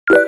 Halo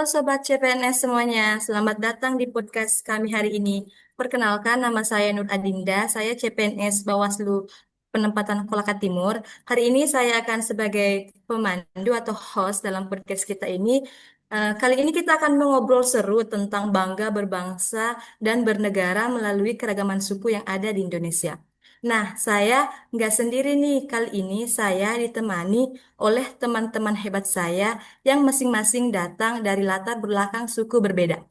Sobat CPNS semuanya, selamat datang di podcast kami hari ini. Perkenalkan, nama saya Nur Adinda, saya CPNS Bawaslu Penempatan Kolaka Timur. Hari ini saya akan sebagai pemandu atau host dalam podcast kita ini. Kali ini kita akan mengobrol seru tentang bangga berbangsa dan bernegara melalui keragaman suku yang ada di Indonesia. Nah, saya nggak sendiri nih. Kali ini saya ditemani oleh teman-teman hebat saya yang masing-masing datang dari latar belakang suku berbeda.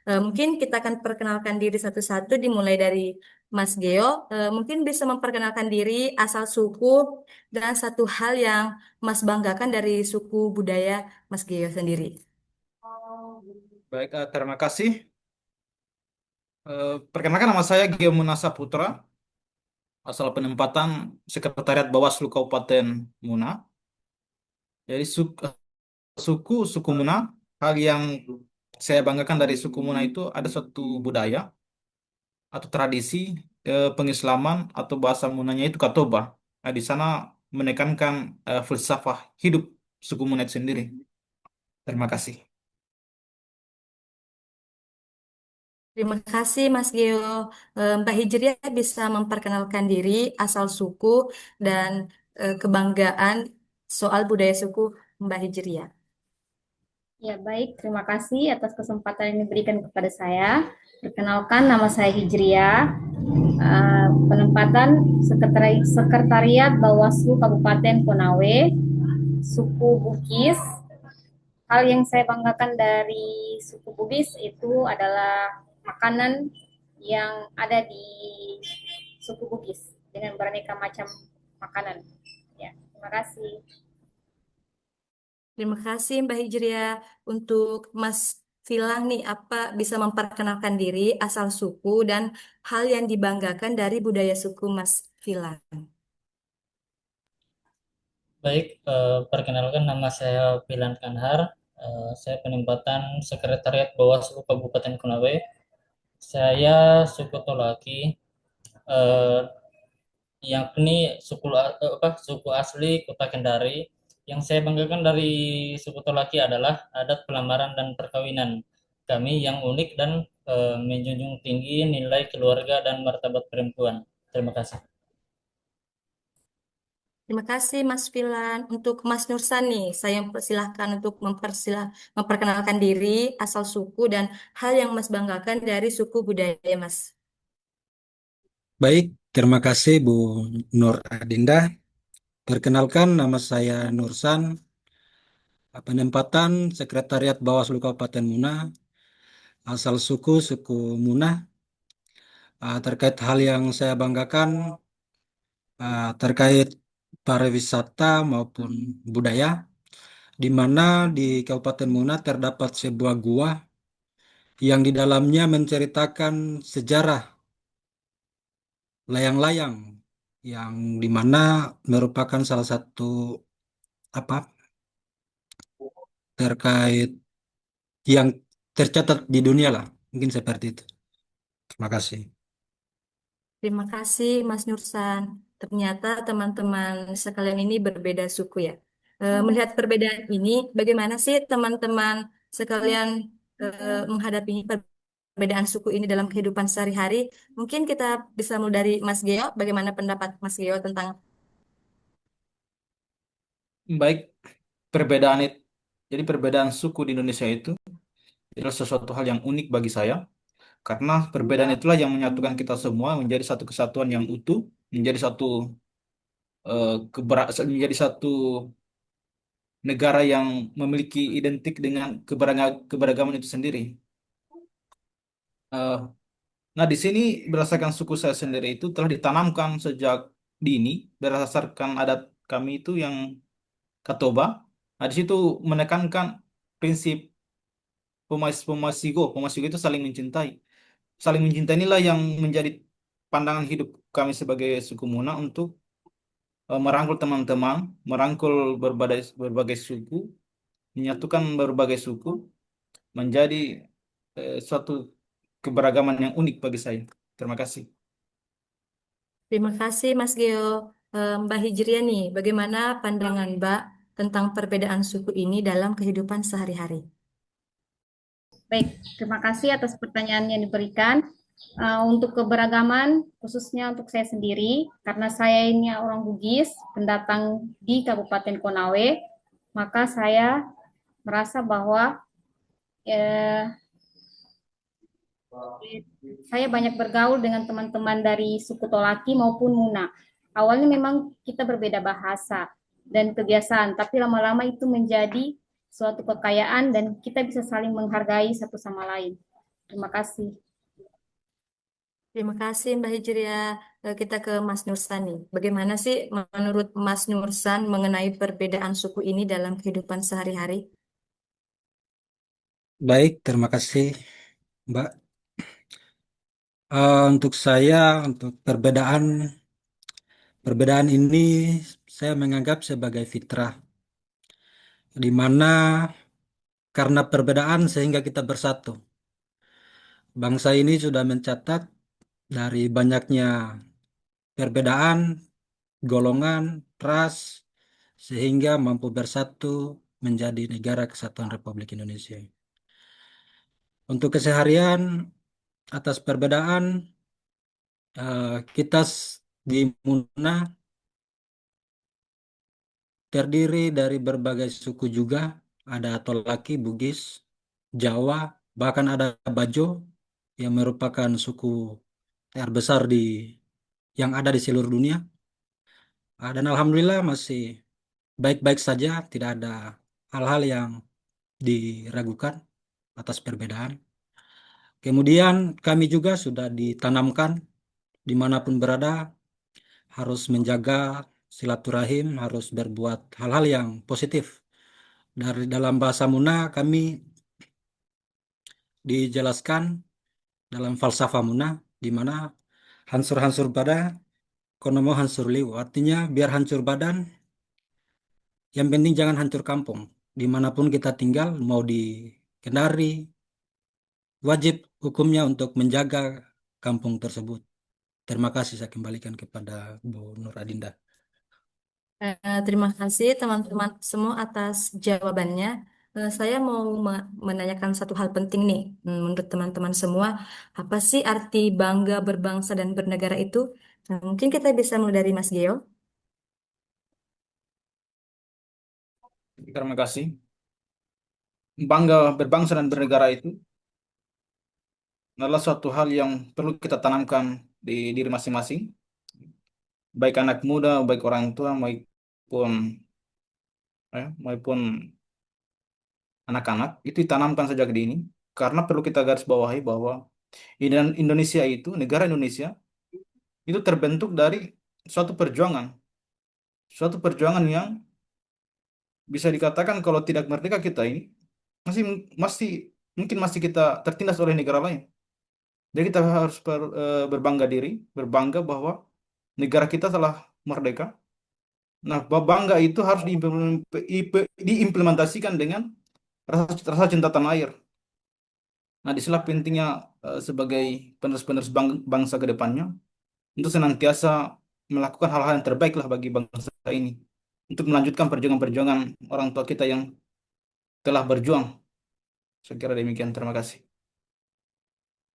Mungkin kita akan perkenalkan diri satu-satu, dimulai dari Mas Geo. Mungkin bisa memperkenalkan diri, asal suku, dan satu hal yang Mas banggakan dari suku budaya Mas Geo sendiri. Baik, terima kasih. Perkenalkan nama saya Geomunasa Putra, asal penempatan Sekretariat Bawaslu Kabupaten Muna. Jadi suku Muna, hal yang saya banggakan dari suku Muna itu ada suatu budaya atau tradisi pengislaman atau bahasa Munanya itu Katoba. Nah, di sana menekankan filsafat hidup suku Muna itu sendiri. Terima kasih. Terima kasih Mas Geo. Mbak Hijriah bisa memperkenalkan diri, asal suku, dan kebanggaan soal budaya suku Mbak Hijriah. Ya, baik. Terima kasih atas kesempatan yang diberikan kepada saya. Perkenalkan, nama saya Hijriah, penempatan Sekretariat Bawaslu Kabupaten Konawe, suku Bugis. Hal yang saya banggakan dari suku Bugis itu adalah makanan yang ada di suku Bugis dengan beraneka macam makanan. Ya, terima kasih. Terima kasih Mbak Hijriah. Untuk Mas Filang nih, apa bisa memperkenalkan diri, asal suku, dan hal yang dibanggakan dari budaya suku Mas Filang. Baik, perkenalkan nama saya Pilan Kanhar. Saya penempatan Sekretariat Bawaslu Kabupaten Konawe. Saya suku Tolaki, eh, yakni suku asli Kota Kendari. Yang saya banggakan dari suku Tolaki adalah adat pelamaran dan perkawinan kami yang unik dan menjunjung tinggi nilai keluarga dan martabat perempuan. Terima kasih. Terima kasih Mas Filan. Untuk Mas Nursan nih, saya persilahkan untuk memperkenalkan diri, asal suku, dan hal yang Mas banggakan dari suku budaya Mas. Baik, terima kasih Bu Nur Adinda. Perkenalkan, nama saya Nursan, penempatan Sekretariat Bawaslu Kabupaten Muna, asal suku Muna. Terkait hal yang saya banggakan, terkait pariwisata maupun budaya, di mana di Kabupaten Muna terdapat sebuah gua yang di dalamnya menceritakan sejarah layang-layang, yang di mana merupakan salah satu apa terkait yang tercatat di dunia lah. Mungkin seperti itu. Terima kasih. Terima kasih Mas Nursan. Ternyata teman-teman sekalian ini berbeda suku ya. Melihat perbedaan ini, bagaimana sih teman-teman sekalian menghadapi perbedaan suku ini dalam kehidupan sehari-hari? Mungkin kita bisa mulai dari Mas Geo. Bagaimana pendapat Mas Geo tentang Baik, perbedaan itu. Jadi perbedaan suku di Indonesia itu adalah sesuatu hal yang unik bagi saya. Karena perbedaan itulah yang menyatukan kita semua menjadi satu kesatuan yang utuh, menjadi menjadi satu negara yang memiliki identik dengan keberagaman itu sendiri. Eh, nah, di sini berdasarkan suku saya sendiri itu telah ditanamkan sejak dini berdasarkan adat kami itu yang Katoba. Nah, di situ menekankan prinsip Pemasigo itu saling mencintai. Saling mencintai inilah yang menjadi pandangan hidup kami sebagai suku Muna untuk merangkul teman-teman, merangkul berbagai suku, menyatukan berbagai suku menjadi suatu keberagaman yang unik bagi saya. Terima kasih. Terima kasih Mas Geo. Mbak Hijriah nih, bagaimana pandangan Mbak tentang perbedaan suku ini dalam kehidupan sehari-hari? Baik, terima kasih atas pertanyaan yang diberikan. Untuk keberagaman, khususnya untuk saya sendiri, karena saya ini orang Bugis, pendatang di Kabupaten Konawe, maka saya merasa bahwa eh, saya banyak bergaul dengan teman-teman dari suku Tolaki maupun Muna. Awalnya memang kita berbeda bahasa dan kebiasaan, tapi lama-lama itu menjadi suatu kekayaan dan kita bisa saling menghargai satu sama lain. Terima kasih. Terima kasih Mbak Hijriah. Kita ke Mas Nursan nih. Bagaimana sih menurut Mas Nursan mengenai perbedaan suku ini dalam kehidupan sehari-hari? Baik, terima kasih, Mbak. Untuk saya, untuk perbedaan perbedaan ini saya menganggap sebagai fitrah, di mana karena perbedaan sehingga kita bersatu. Bangsa ini sudah mencatat dari banyaknya perbedaan, golongan, ras, sehingga mampu bersatu menjadi Negara Kesatuan Republik Indonesia. Untuk keseharian, atas perbedaan, kita di Muna terdiri dari berbagai suku juga, ada Tolaki, Bugis, Jawa, bahkan ada Bajo yang merupakan suku terbesar yang ada di seluruh dunia. Dan Alhamdulillah masih baik-baik saja, tidak ada hal-hal yang diragukan atas perbedaan. Kemudian kami juga sudah ditanamkan dimanapun berada harus menjaga silaturahim, harus berbuat hal-hal yang positif. Dari dalam bahasa Muna kami dijelaskan dalam falsafah Muna di mana hancur-hancur badan konomo hancur liu. Artinya biar hancur badan, yang penting jangan hancur kampung. Dimanapun kita tinggal, mau di Kendari, wajib hukumnya untuk menjaga kampung tersebut. Terima kasih, saya kembalikan kepada Bu Nur Adinda. Terima kasih teman-teman semua atas jawabannya. Saya mau menanyakan satu hal penting nih. Menurut teman-teman semua, apa sih arti bangga berbangsa dan bernegara itu? Mungkin kita bisa mulai dari Mas Geo. Terima kasih. Bangga berbangsa dan bernegara itu adalah suatu hal yang perlu kita tanamkan di diri masing-masing, baik anak muda, baik orang tua, maupun anak-anak, itu ditanamkan sejak dini, karena perlu kita garis bawahi bahwa Indonesia itu, negara Indonesia, itu terbentuk dari suatu perjuangan, suatu perjuangan yang bisa dikatakan kalau tidak merdeka kita ini masih masih mungkin masih kita tertindas oleh negara lain. Jadi kita harus berbangga diri, berbangga bahwa negara kita telah merdeka. Nah, bangga itu harus diimplementasikan dengan rasa cinta tanah air. Nah, disinilah pentingnya sebagai penerus-penerus bangsa ke depannya untuk senantiasa melakukan hal-hal yang terbaik lah bagi bangsa ini. Untuk melanjutkan perjuangan-perjuangan orang tua kita yang telah berjuang. Saya kira demikian. Terima kasih.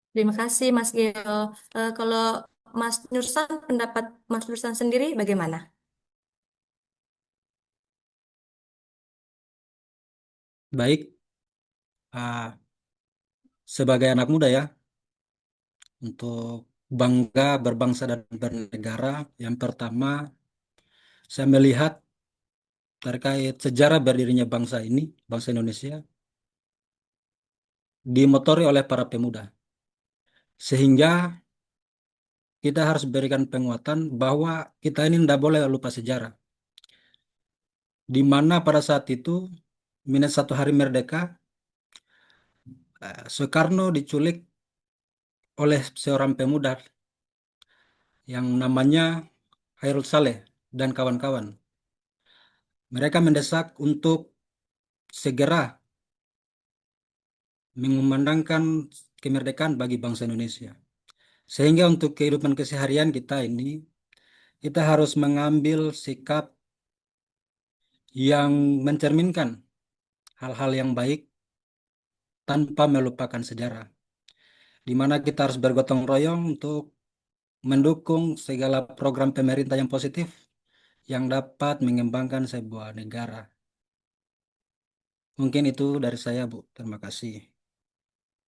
Terima kasih Mas Geo. Kalau Mas Nursan, pendapat Mas Nursan sendiri bagaimana? Baik, ah, sebagai anak muda ya, untuk bangga berbangsa dan bernegara, yang pertama saya melihat terkait sejarah berdirinya bangsa ini, bangsa Indonesia, dimotori oleh para pemuda. Sehingga kita harus berikan penguatan bahwa kita ini tidak boleh lupa sejarah. Di mana pada saat itu, minat satu hari merdeka, Soekarno diculik oleh seorang pemuda yang namanya Hairul Saleh dan kawan-kawan. Mereka mendesak untuk segera mengumandangkan kemerdekaan bagi bangsa Indonesia. Sehingga untuk kehidupan keseharian kita ini, kita harus mengambil sikap yang mencerminkan hal-hal yang baik tanpa melupakan sejarah, di mana kita harus bergotong royong untuk mendukung segala program pemerintah yang positif yang dapat mengembangkan sebuah negara. Mungkin itu dari saya, Bu. Terima kasih.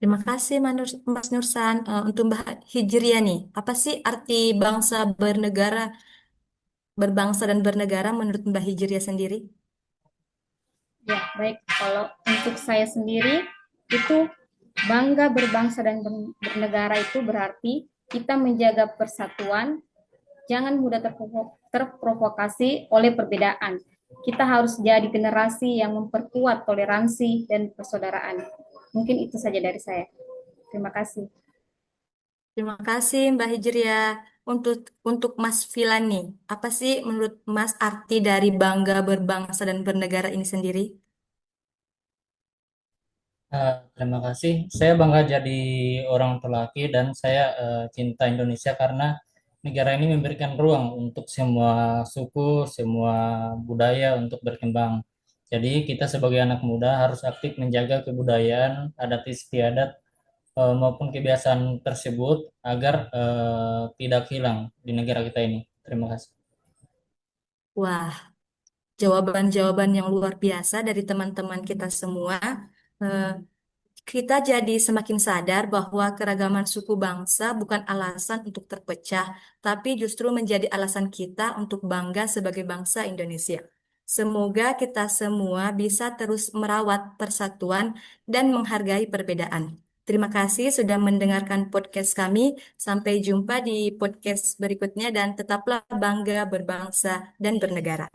Terima kasih Mas Nursan. Untuk Mbak Hijriah nih, apa sih arti bangsa bernegara, berbangsa dan bernegara menurut Mbak Hijriah sendiri? Ya, baik. Kalau untuk saya sendiri, itu bangga berbangsa dan bernegara itu berarti kita menjaga persatuan, jangan mudah terprovokasi oleh perbedaan. Kita harus jadi generasi yang memperkuat toleransi dan persaudaraan. Mungkin itu saja dari saya. Terima kasih. Terima kasih Mbak Hijriah. Untuk Mas Filan nih, apa sih menurut Mas arti dari bangga berbangsa dan bernegara ini sendiri? Terima kasih. Saya bangga jadi orang laki dan saya cinta Indonesia karena negara ini memberikan ruang untuk semua suku, semua budaya untuk berkembang. Jadi kita sebagai anak muda harus aktif menjaga kebudayaan, adat istiadat maupun kebiasaan tersebut agar tidak hilang di negara kita ini. Terima kasih. Wah, jawaban-jawaban yang luar biasa dari teman-teman kita semua. Eh, Kita jadi semakin sadar bahwa keragaman suku bangsa bukan alasan untuk terpecah, tapi justru menjadi alasan kita untuk bangga sebagai bangsa Indonesia. Semoga kita semua bisa terus merawat persatuan dan menghargai perbedaan. Terima kasih sudah mendengarkan podcast kami. Sampai jumpa di podcast berikutnya dan tetaplah bangga berbangsa dan bernegara.